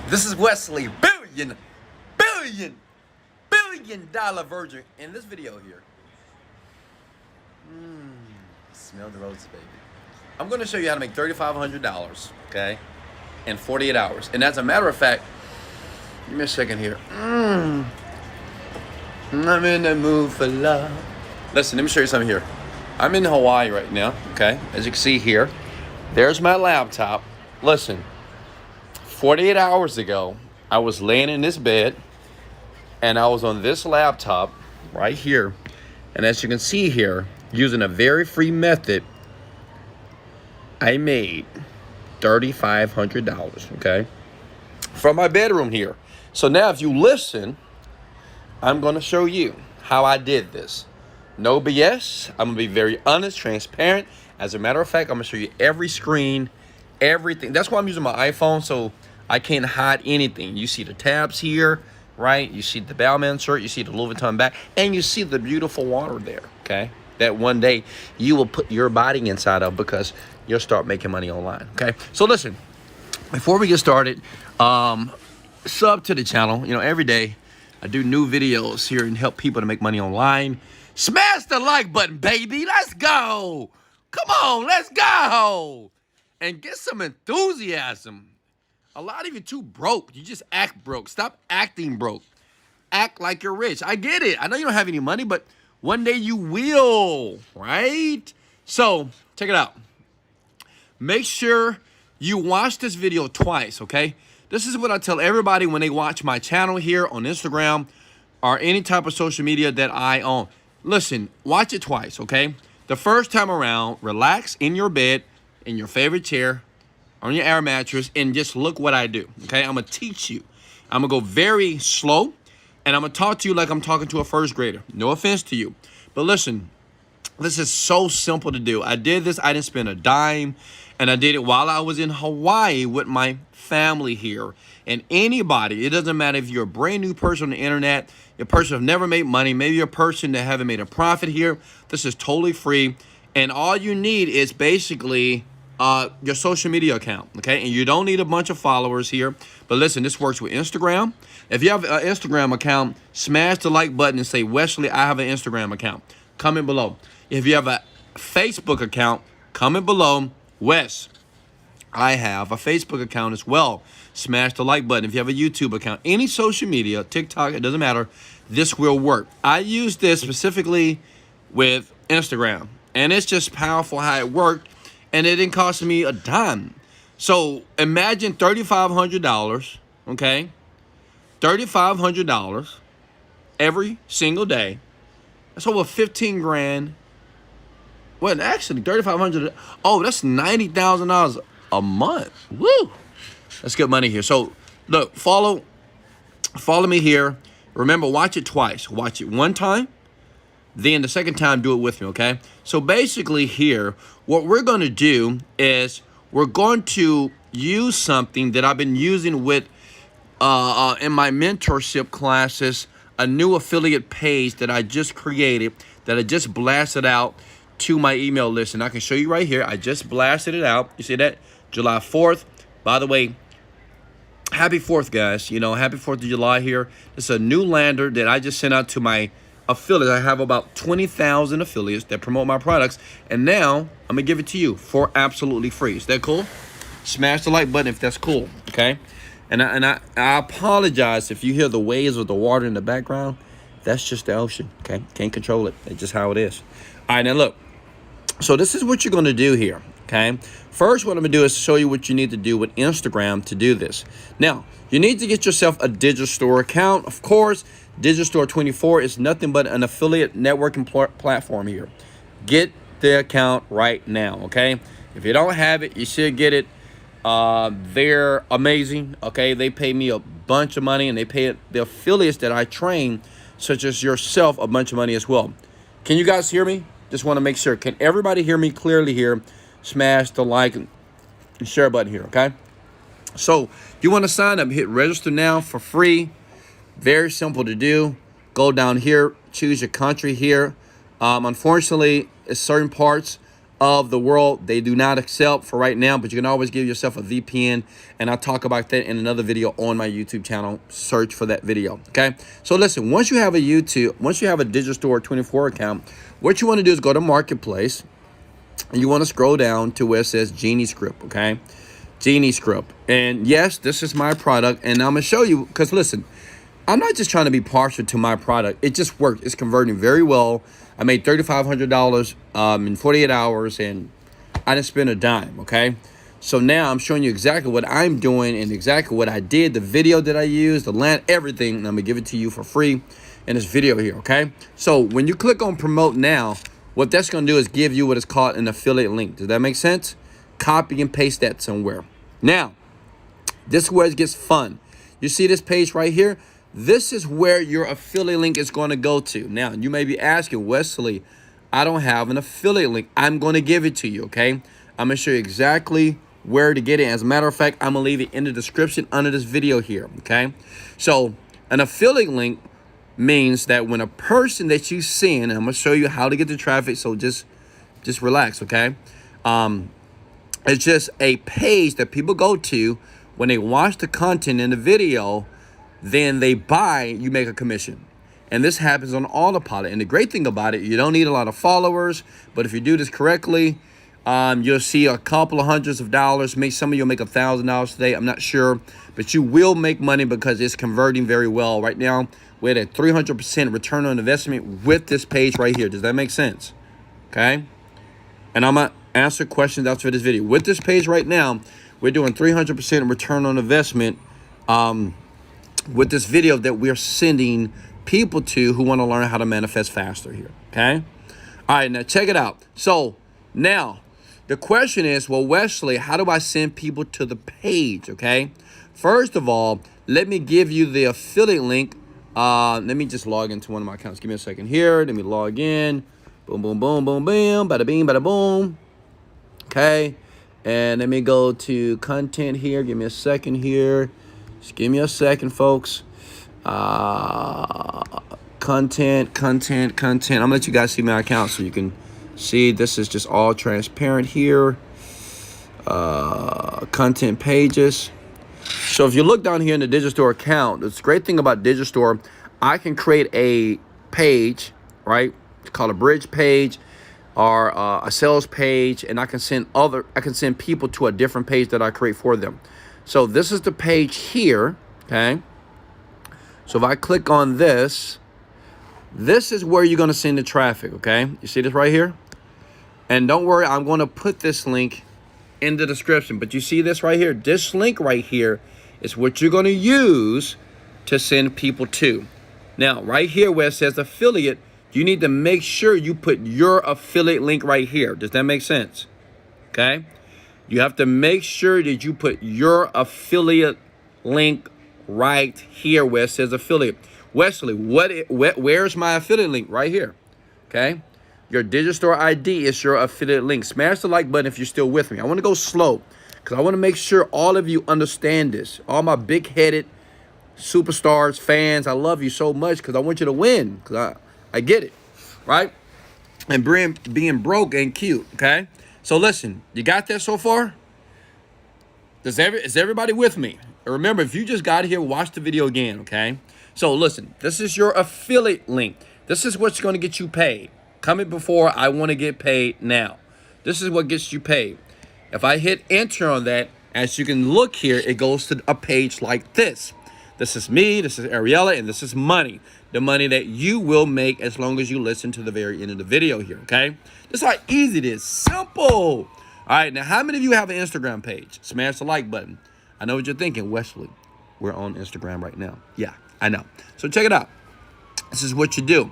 This is Wesley billion dollar virgin. In this video here, smell the roses, baby. I'm going to show you how to make $3,500, okay, in 48 hours. And as a matter of fact, give me a second here. I'm in the mood for love. Listen, let me show you something here. I'm in Hawaii right now, okay? As you can see here, there's my laptop. Listen, 48 hours ago, I was laying in this bed, and I was on this laptop right here. And as you can see here, using a very free method, I made $3,500, okay, from my bedroom here. So now if you listen, I'm going to show you how I did this. No BS. I'm going to be very honest, transparent. As a matter of fact, I'm going to show you every screen, everything. That's why I'm using my iPhone, so I can't hide anything. You see the tabs here, right? You see the Bellman shirt, you see the Louis Vuitton bag, and you see the beautiful water there, okay? That one day you will put your body inside of, because you'll start making money online, okay? So listen, before we get started, sub to the channel. You know, every day I do new videos here and help people to make money online. Smash the like button, baby. Let's go. Come on, let's go. And get some enthusiasm. A lot of you too broke. You just act broke. Stop acting broke. Act like you're rich. I get it. I know you don't have any money, but one day you will, right? So, check it out. Make sure you watch this video twice, okay? This is what I tell everybody when they watch my channel here on Instagram or any type of social media that I own. Listen, watch it twice, okay? The first time around, relax in your bed, in your favorite chair, on your air mattress, and just look what I do, okay? I'm going to teach you. I'm going to go very slow, and I'm going to talk to you like I'm talking to a first grader. No offense to you. But listen, this is so simple to do. I did this. I didn't spend a dime, and I did it while I was in Hawaii with my family here. And anybody, it doesn't matter if you're a brand new person on the internet, a person who've never made money, maybe you're a person that haven't made a profit here. This is totally free. And all you need is basically your social media account, okay? And you don't need a bunch of followers here. But listen, this works with Instagram. If you have an Instagram account, smash the like button and say, Wesley, I have an Instagram account. Comment below. If you have a Facebook account, comment below, Wes, I have a Facebook account as well. Smash the like button. If you have a YouTube account, any social media, TikTok, it doesn't matter, this will work. I use this specifically with Instagram, and it's just powerful how it worked, and it didn't cost me a dime. So imagine $3,500, okay? $3,500 every single day. That's over 15 grand. Well, actually, $3,500. Oh, that's $90,000 a month. Woo! That's good money here. So, look, follow me here. Remember, watch it twice. Watch it one time, then the second time, do it with me, okay? So basically here, what we're going to do is we're going to use something that I've been using with in my mentorship classes, a new affiliate page that I just created, that I just blasted out to my email list. And I can show you right here. I just blasted it out. You see that? July 4th. By the way, happy 4th, guys. You know, happy 4th of July here. It's a new lander that I just sent out to my affiliates. I have about 20,000 affiliates that promote my products. And now I'm going to give it to you for absolutely free. Is that cool? Smash the like button if that's cool, okay? And I apologize if you hear the waves with the water in the background. That's just the ocean, okay? Can't control it. It's just how it is. All right, now look. So this is what you're going to do here, okay? First, what I'm going to do is show you what you need to do with Instagram to do this. Now, you need to get yourself a digital store account. Of course, Digital Store 24 is nothing but an affiliate networking platform here. Get the account right now, okay? If you don't have it, you should get it. They're amazing, okay? They pay me a bunch of money, and they pay the affiliates that I train, such as yourself, a bunch of money as well. Can you guys hear me? Just want to make sure. Can everybody hear me clearly here? Smash the like and share button here, okay? So if you want to sign up, hit register now for free. Very simple to do. Go down here, choose your country here. Unfortunately, in certain parts of the world. They do not accept for right now, but you can always give yourself a VPN, and I'll talk about that in another video on my YouTube channel. Search for that video, okay? So listen, once you have a Digital Store 24 account, what you want to do is go to Marketplace, and you want to scroll down to where it says Genie Script, okay? Genie Script. And yes, this is my product, and I'm going to show you, because listen, I'm not just trying to be partial to my product. It just worked. It's converting very well. I made $3,500 in 48 hours, and I didn't spend a dime, okay? So now I'm showing you exactly what I'm doing and exactly what I did, the video that I used, the land, everything. And I'm going to give it to you for free in this video here, okay? So when you click on Promote Now, what that's going to do is give you what is called an affiliate link. Does that make sense? Copy and paste that somewhere. Now, this is where it gets fun. You see this page right here? This is where your affiliate link is going to go to. Now, you may be asking, Wesley, I don't have an affiliate link. I'm going to give it to you, okay? I'm going to show you exactly where to get it. As a matter of fact, I'm going to leave it in the description under this video here, okay? So, an affiliate link means that when a person that you send, and I'm going to show you how to get the traffic, so just relax, okay? It's just a page that people go to when they watch the content in the video. Then they buy, you make a commission. And this happens on autopilot. And the great thing about it, you don't need a lot of followers, but if you do this correctly, you'll see a couple of hundreds of dollars. Some of you will make $1,000 today. I'm not sure, but you will make money because it's converting very well. Right now, we're at a 300% return on investment with this page right here. Does that make sense? Okay. And I'm going to answer questions after this video. With this page right now, we're doing 300% return on investment, with this video that we're sending people to who want to learn how to manifest faster here, okay? All right, now check it out. So now the question is, well, Wesley, how do I send people to the page, okay? First of all, let me give you the affiliate link. Let me just log into one of my accounts. Give me a second here. Let me log in. Boom, boom, boom, boom, boom. Bada bing, bada boom. Okay. And let me go to content here. Give me a second here. Just give me a second, folks. Content. I'm gonna let you guys see my account so you can see this is just all transparent here. Content pages. So if you look down here in the Digital Store account, the great thing about Digital Store, I can create a page, right? It's called a bridge page or a sales page, and I can send people to a different page that I create for them. So this is the page here, okay? So if I click on this, this is where you're going to send the traffic, okay? You see this right here? And don't worry, I'm going to put this link in the description. But you see this right here? This link right here is what you're going to use to send people to. Now, right here where it says affiliate, you need to make sure you put your affiliate link right here. Does that make sense? Okay? You have to make sure that you put your affiliate link right here where it says affiliate. Wesley, where's my affiliate link? Right here. Okay? Your Digital Store ID is your affiliate link. Smash the like button if you're still with me. I want to go slow because I want to make sure all of you understand this. All my big-headed superstars, fans, I love you so much because I want you to win because I get it, right? And being broke ain't cute, okay? So listen, you got that so far? Is everybody with me? Remember, if you just got here, watch the video again, okay? So listen, this is your affiliate link. This is what's going to get you paid. Comment before, I want to get paid now. This is what gets you paid. If I hit enter on that, as you can look here, it goes to a page like this. This is me, this is Ariella, and this is money. The money that you will make as long as you listen to the very end of the video here, okay? This is how easy it is. Simple. All right, now how many of you have an Instagram page? Smash the like button. I know what you're thinking, Wesley. We're on Instagram right now. Yeah, I know. So check it out. This is what you do.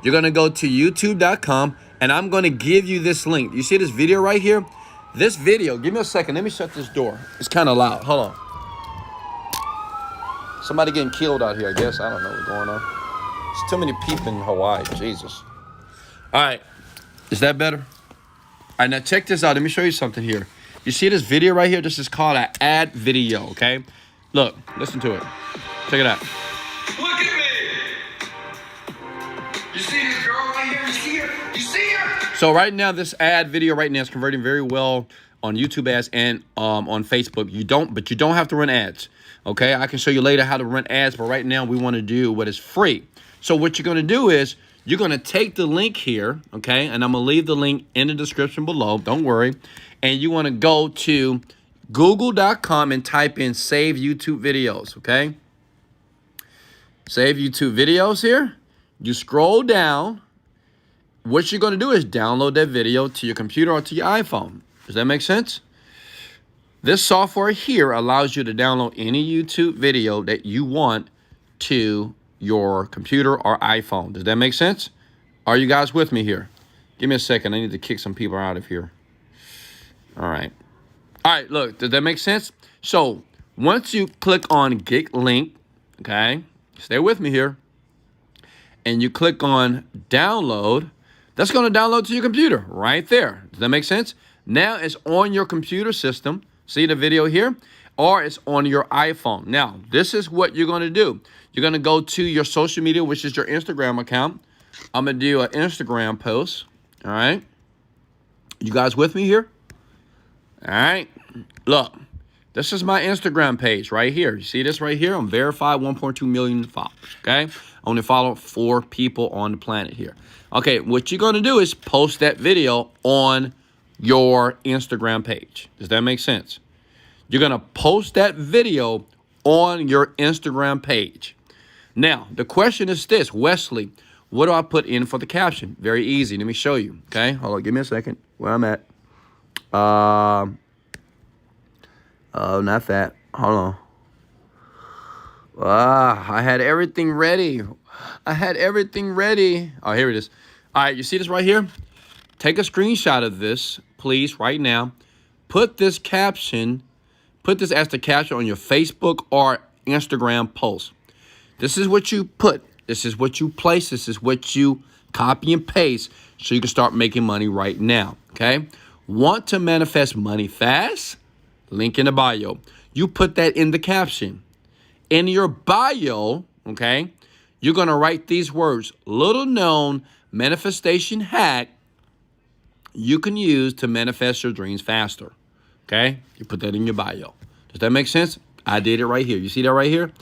You're going to go to youtube.com, and I'm going to give you this link. You see this video right here? This video, give me a second. Let me shut this door. It's kind of loud. Hold on. Somebody getting killed out here, I guess. I don't know what's going on. There's too many people in Hawaii. Jesus. All right. Is that better? All right, now check this out. Let me show you something here. You see this video right here? This is called an ad video, okay? Look, listen to it. Check it out. Look at me. You see this girl right here? You see her? You see her? So right now, this ad video right now is converting very well on YouTube ads and on Facebook. But you don't have to run ads. Okay, I can show you later how to run ads, but right now we want to do what is free. So what you're going to do is you're going to take the link here, okay, and I'm going to leave the link in the description below. Don't worry. And you want to go to google.com and type in save YouTube videos, okay? Save YouTube videos here. You scroll down. What you're going to do is download that video to your computer or to your iPhone. Does that make sense? This software here allows you to download any YouTube video that you want to your computer or iPhone. Does that make sense? Are you guys with me here? Give me a second. I need to kick some people out of here. All right. All right, look, does that make sense? So once you click on Get Link, okay, stay with me here, and you click on Download, that's going to download to your computer right there. Does that make sense? Now it's on your computer system. See the video here? Or it's on your iPhone. Now, this is what you're going to do. You're going to go to your social media, which is your Instagram account. I'm going to do an Instagram post. All right. You guys with me here? All right. Look, this is my Instagram page right here. You see this right here? I'm verified, 1.2 million followers. Okay. I only follow 4 people on the planet here. Okay. What you're going to do is post that video on your Instagram page. Does that make sense? You're going to post that video on your Instagram page. Now, the question is this, Wesley, what do I put in for the caption? Very easy. Let me show you. Okay. Hold on. Give me a second. Where I'm at. Oh, not that. Hold on. I had everything ready. Oh, here it is. All right. You see this right here? Take a screenshot of this, please, right now. Put this as the caption on your Facebook or Instagram post. This is what you put. This is what you place. This is what you copy and paste so you can start making money right now, okay? Want to manifest money fast? Link in the bio. You put that in the caption. In your bio, okay, you're going to write these words, little known manifestation hack you can use to manifest your dreams faster. Okay? You put that in your bio. Does that make sense? I did it right here. You see that right here?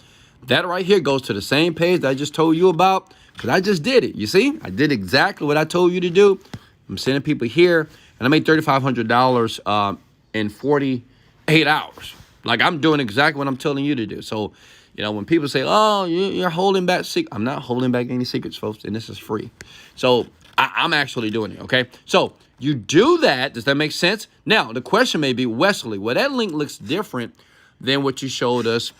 That right here goes to the same page that I just told you about because I just did it. You see? I did exactly what I told you to do. I'm sending people here, and I made $3,500 in 48 hours. Like, I'm doing exactly what I'm telling you to do. So, you know, when people say, oh, you're holding back secrets, I'm not holding back any secrets, folks, and this is free. So I'm actually doing it, okay? So you do that. Does that make sense? Now, the question may be, Wesley, well, that link looks different than what you showed us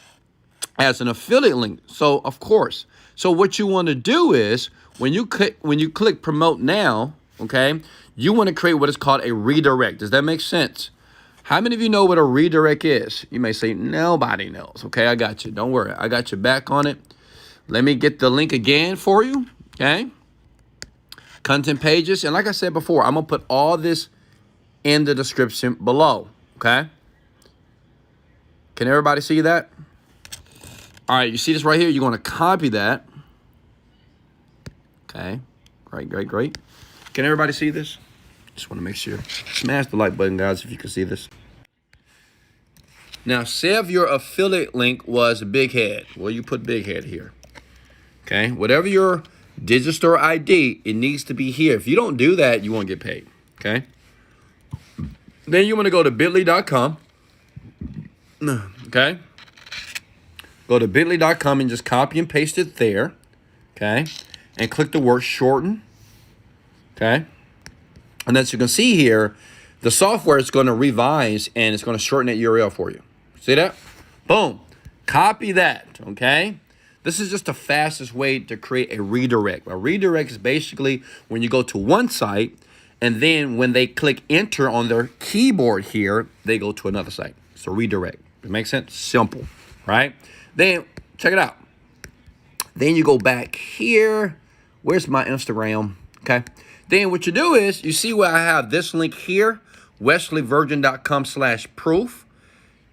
as an affiliate link. So, of course. So what you want to do is when you click promote now, okay, you want to create what is called a redirect. Does that make sense? How many of you know what a redirect is? You may say, nobody knows. Okay, I got you. Don't worry. I got your back on it. Let me get the link again for you, okay? Content pages. And like I said before, I'm going to put all this in the description below, okay? Can everybody see that? All right, you see this right here? You're going to copy that. Okay, great. Can everybody see this? Just want to make sure. Smash the like button, guys, if you can see this. Now, say if your affiliate link was Big Head. Well, you put Big Head here. Okay, whatever your digital store ID, it needs to be here. If you don't do that, you won't get paid. Okay. Then you want to go to bit.ly.com. Okay. Go to bit.ly.com and just copy and paste it there. Okay. And click the word shorten. Okay. And as you can see here, the software is going to revise and it's going to shorten that URL for you. See that? Boom. Copy that. Okay. This is just the fastest way to create a redirect. A redirect is basically when you go to one site and then when they click enter on their keyboard here, they go to another site. It's a redirect. It makes sense? Simple, right? Then check it out. Then you go back here. Where's my Instagram? Okay. Then what you do is you see where I have this link here, wesleyvirgin.com/proof.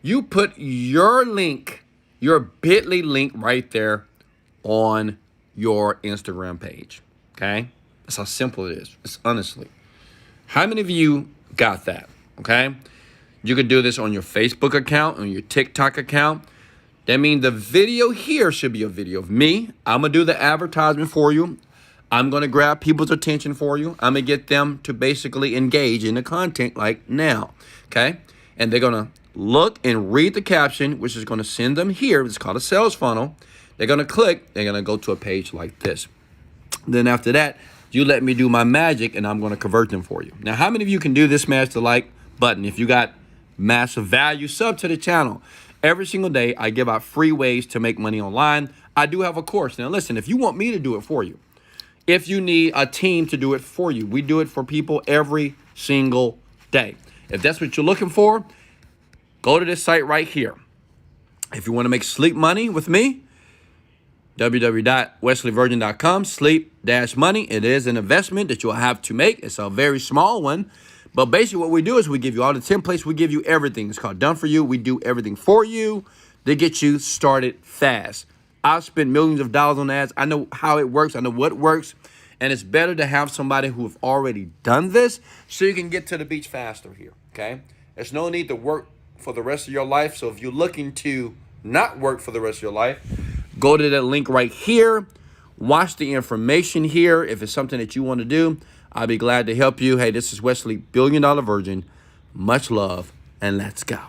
You put your link, your bit.ly link right there on your Instagram page. Okay. That's how simple it is. It's honestly. How many of you got that? Okay. You could do this on your Facebook account, on your TikTok account. That means the video here should be a video of me. I'm going to do the advertisement for you. I'm going to grab people's attention for you. I'm going to get them to basically engage in the content like now. Okay. And they're going to look and read the caption, which is going to send them here. It's called a sales funnel. They're going to click. They're going to go to a page like this. Then after that, you let me do my magic and I'm going to convert them for you. Now, how many of you can do this? Smash the like button. If you got massive value, sub to the channel. Every single day, I give out free ways to make money online. I do have a course. Now, listen, if you want me to do it for you, if you need a team to do it for you, we do it for people every single day. If that's what you're looking for, go to this site right here. If you want to make sleep money with me, www.wesleyvirgin.com, sleep-money. It is an investment that you'll have to make. It's a very small one. But basically what we do is we give you all the templates. We give you everything. It's called Done For You. We do everything for you to get you started fast. I've spent millions of dollars on ads. I know how it works. I know what works. And it's better to have somebody who have already done this so you can get to the beach faster here, okay? There's no need to work for the rest of your life. So if you're looking to not work for the rest of your life, go to that link right here. Watch the information here. If it's something that you want to do, I'll be glad to help you. Hey, this is Wesley, $1 Billion Virgin. Much love, and let's go.